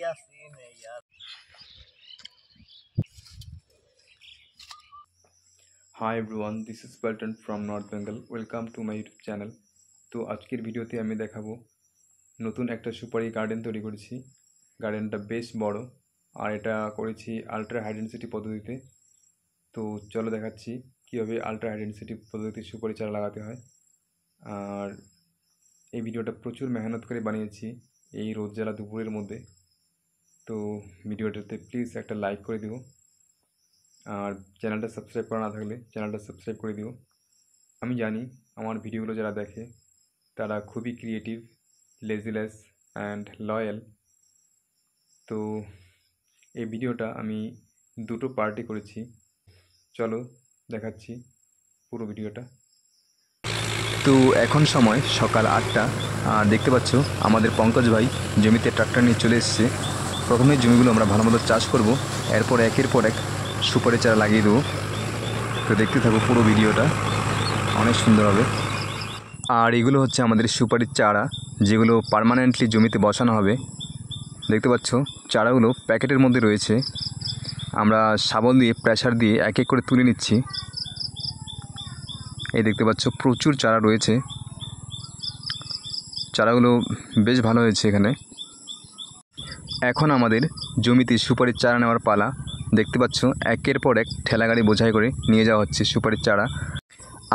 क्या सीन है यार। Hi everyone, this is Paltan from North Bengal. Welcome to my YouTube channel. তো আজকের ভিডিওতে আমি দেখাবো নতুন একটা সুপারি গার্ডেন তৈরি করেছি। গার্ডেনটা বেশ বড় আর এটা করেছি আলট্রা হাই ডেনসিটি পদ্ধতিতে। তো চলো দেখাচ্ছি কীভাবে আলট্রা হাই ডেনসিটি পদ্ধতিতে সুপারি চারা লাগাতে হয়। আর এই ভিডিওটা প্রচুর মেহনত করে বানিয়েছি এই রোদ জ্বালা দুপুরের মধ্যে। তো ভিডিওটাতে প্লিজ একটা লাইক করে দিও আর চ্যানেলটা সাবস্ক্রাইব করা না থাকলে চ্যানেলটা সাবস্ক্রাইব করে দিও। আমি জানি আমার ভিডিওগুলো যারা দেখে তারা খুবই ক্রিয়েটিভ, লেজিলেস অ্যান্ড লয়াল। তো এই ভিডিওটা আমি দুটো পার্টে করেছি, চলো দেখাচ্ছি পুরো ভিডিওটা। তো এখন সময় সকাল 8টা আর দেখতে পাচ্ছ আমাদের পঙ্কজ ভাই জমিতে ট্রাক্টর নিয়ে চলে এসেছে। প্রথমে জমিগুলো আমরা ভালো মতো চাষ করবো, এরপর একের পর এক সুপারি চারা লাগিয়ে দেবো। তো দেখতে থাকো পুরো ভিডিওটা, অনেক সুন্দর হবে। আর এগুলো হচ্ছে আমাদের সুপারির চারা, যেগুলো পার্মানেন্টলি জমিতে বসানো হবে। দেখতে পাচ্ছ চারাগুলো প্যাকেটের মধ্যে রয়েছে। আমরা শাবল দিয়ে প্রেসার দিয়ে এক এক করে তুলে নিচ্ছি। এই দেখতে পাচ্ছ প্রচুর চারা রয়েছে, চারাগুলো বেশ ভালো হয়েছে এখানে। এখন আমাদের জমিতে সুপারির চারা নেওয়ার পালা। দেখতে পাচ্ছ একের পর এক ঠেলা গাড়ি বোঝাই করে নিয়ে যাওয়া হচ্ছে সুপারির চারা।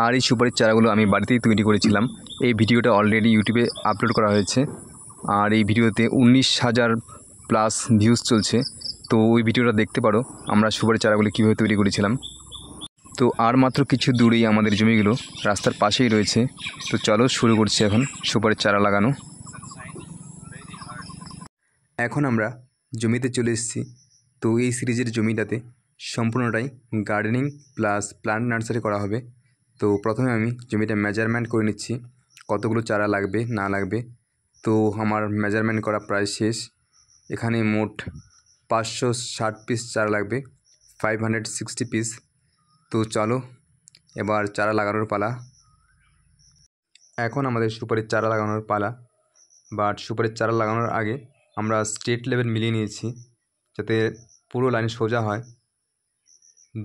আর এই সুপারির চারাগুলো আমি বাড়িতেই তৈরি করেছিলাম। এই ভিডিওটা অলরেডি ইউটিউবে আপলোড করা হয়েছে আর এই ভিডিওতে 19,000 প্লাস ভিউজ চলছে। তো ওই ভিডিওটা দেখতে পারো আমরা সুপারির চারাগুলো কীভাবে তৈরি করেছিলাম। তো আর মাত্র কিছু দূরেই আমাদের জমিগুলো রাস্তার পাশেই রয়েছে। তো চলো শুরু করছি এখন সুপারির চারা লাগানো। এখন আমরা জমিতে চলে এসেছি। তো এই সিরিজের জমিটাতে সম্পূর্ণটাই গার্ডেনিং প্লাস প্লান্ট নার্সারি করা হবে। তো প্রথমে আমি জমিটা মেজারমেন্ট করে নিচ্ছি কতগুলো চারা লাগবে না লাগবে। তো আমার মেজারমেন্ট করা প্রায় শেষ। এখানে মোট 560 পিস চারা লাগবে, 560 পিস। তো চলো এবার চারা লাগানোর পালা। এখন আমাদের সুপারির চারা লাগানোর পালা। বাট সুপারির চারা লাগানোর আগে আমরা স্ট্রেট লেভেল মিলিয়ে নিয়েছি যাতে পুরো লাইন সোজা হয়।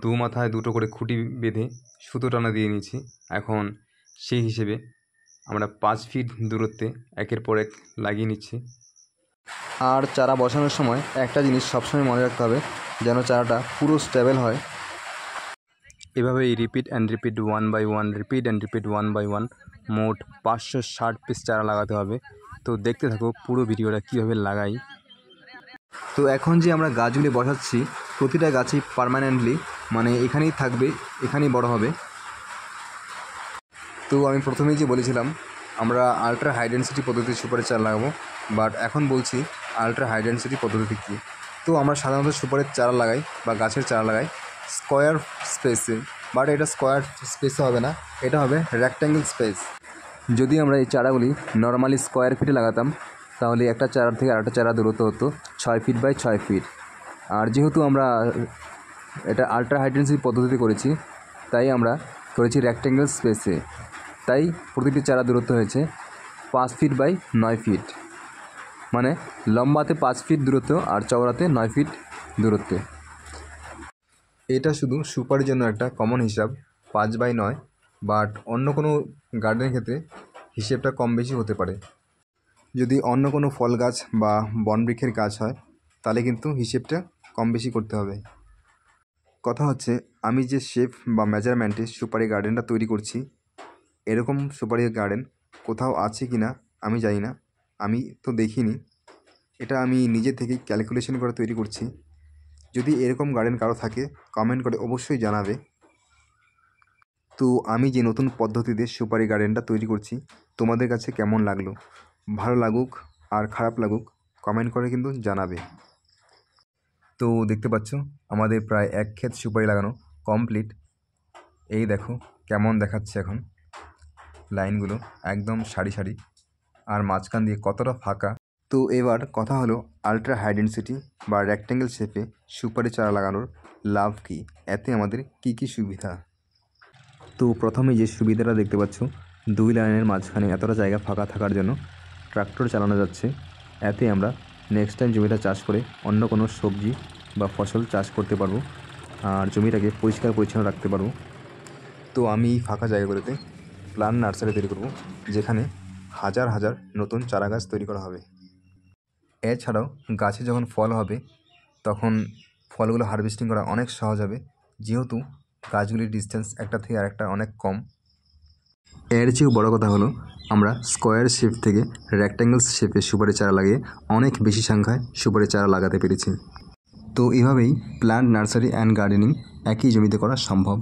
দু মাথায় দুটো করে খুঁটি বেঁধে সুতো টানা দিয়ে নিয়েছি। এখন সেই হিসেবে আমরা 5 ফিট দূরত্বে একের পর এক লাগিয়ে নিচ্ছি। আর চারা বসানোর সময় একটা জিনিস সবসময় মনে রাখতে হবে, যেন চারাটা পুরো স্টেবল হয়। এভাবেই repeat and repeat 1 by 1, repeat and repeat 1 by 1, মোট 560 পিস চারা লাগাতে হবে। তো দেখতে থাকো পুরো ভিডিওটা কীভাবে লাগাই। তো এখন যে আমরা গাছগুলি বসাচ্ছি প্রতিটা গাছই পার্মানেন্টলি মানে এখানেই থাকবে, এখানেই বড় হবে। তো আমি প্রথমেই যে বলেছিলাম আমরা আলট্রা হাই ডেনসিটি পদ্ধতি সুপারি চারা লাগাবো, বাট এখন বলছি আলট্রা হাই ডেনসিটি পদ্ধতি কী। তো আমরা সাধারণত সুপারির চারা লাগাই বা গাছের চারা লাগাই স্কোয়ার স্পেসে, বাট এটা স্কোয়ার স্পেসে হবে না, এটা হবে রেক্ট্যাঙ্গেল স্পেস। যদি আমরা এই চারাগুলি নর্মালি স্কোয়ার ফিটে লাগাতাম তাহলে একটা চারা থেকে আরেকটা চারা দূরত্ব হতো 6 ফিট বাই 6 ফিট। আর যেহেতু আমরা এটা আলট্রা হাই ডেনসিটি পদ্ধতিতে করেছি তাই আমরা করেছি রেক্ট্যাঙ্গেল স্পেসে, তাই প্রতিটি চারা দূরত্ব হয়েছে 5 ফিট বাই 9 ফিট, মানে লম্বাতে 5 ফিট দূরত্ব আর চওড়াতে 9 ফিট দূরত্বে। এটা শুধু সুপারির জন্য একটা কমন হিসাব 5 বাই 9, বাট অন্য কোনো গার্ডেনের ক্ষেত্রে হিসেবটা কম বেশি হতে পারে। যদি অন্য কোনো ফল গাছ বা বনবৃক্ষের গাছ হয় তাহলে কিন্তু হিসেবটা কম বেশি করতে হবে। কথা হচ্ছে আমি যে শেপ বা মেজারমেন্টে সুপারি গার্ডেনটা তৈরি করছি এরকম সুপারি গার্ডেন কোথাও আছে কি না আমি জানি না, আমি তো দেখিনি। এটা আমি নিজে থেকেই ক্যালকুলেশন করে তৈরি করছি। যদি এরকম গার্ডেন কারো থাকে কমেন্ট করে অবশ্যই জানাবে। তো আমি যে নতুন পদ্ধতিতে সুপারি গার্ডেনটা তৈরি করছি তোমাদের কাছে কেমন লাগলো, ভালো লাগুক আর খারাপ লাগুক কমেন্ট করে কিন্তু জানাবে। তো দেখতে পাচ্ছ আমাদের প্রায় 1 ক্ষেত সুপারি লাগানো কমপ্লিট। এই দেখো কেমন দেখাচ্ছে এখন লাইনগুলো একদম সারি সারি আর মাঝখান দিয়ে কতটা ফাঁকা। তো এবার কথা হলো আলট্রা হাই ডেনসিটি বা রেক্ট্যাঙ্গেল শেপে সুপারি চারা লাগানোর লাভ কী, এতে আমাদের কী কী সুবিধা। তো প্রথমে যে সুবিধাটা দেখতে পাচ্ছ 2 লাইনের মাঝখানে এতটা জায়গা ফাঁকা থাকার জন্য ট্রাক্টর চালানো যাচ্ছে। এতে আমরা নেক্সট টাইম জমিটা চাষ করে অন্য কোনো সবজি বা ফসল চাষ করতে পারবো আর জমিটাকে পরিষ্কার পরিচ্ছন্ন রাখতে পারবো। তো আমি এই ফাঁকা জায়গাগুলোতে প্লান্ট নার্সারি তৈরি করব, যেখানে হাজার হাজার নতুন চারা গাছ তৈরি করা হবে। এছাড়াও গাছে যখন ফল হবে তখন ফলগুলো হারভেস্টিং করা অনেক সহজ হবে, যেহেতু গাছগুলির ডিস্টেন্স একটা থেকে আরেকটা অনেক কম। এর চেয়েও বড় কথা হলো আমরা স্কোয়ার শেপ থেকে রেক্ট্যাঙ্গেলস শেপে সুপারি চারা লাগিয়ে অনেক বেশি সংখ্যায় সুপারি চারা লাগাতে পেরেছি। তো এভাবেই প্ল্যান্ট নার্সারি অ্যান্ড গার্ডেনিং একই জমিতে করা সম্ভব।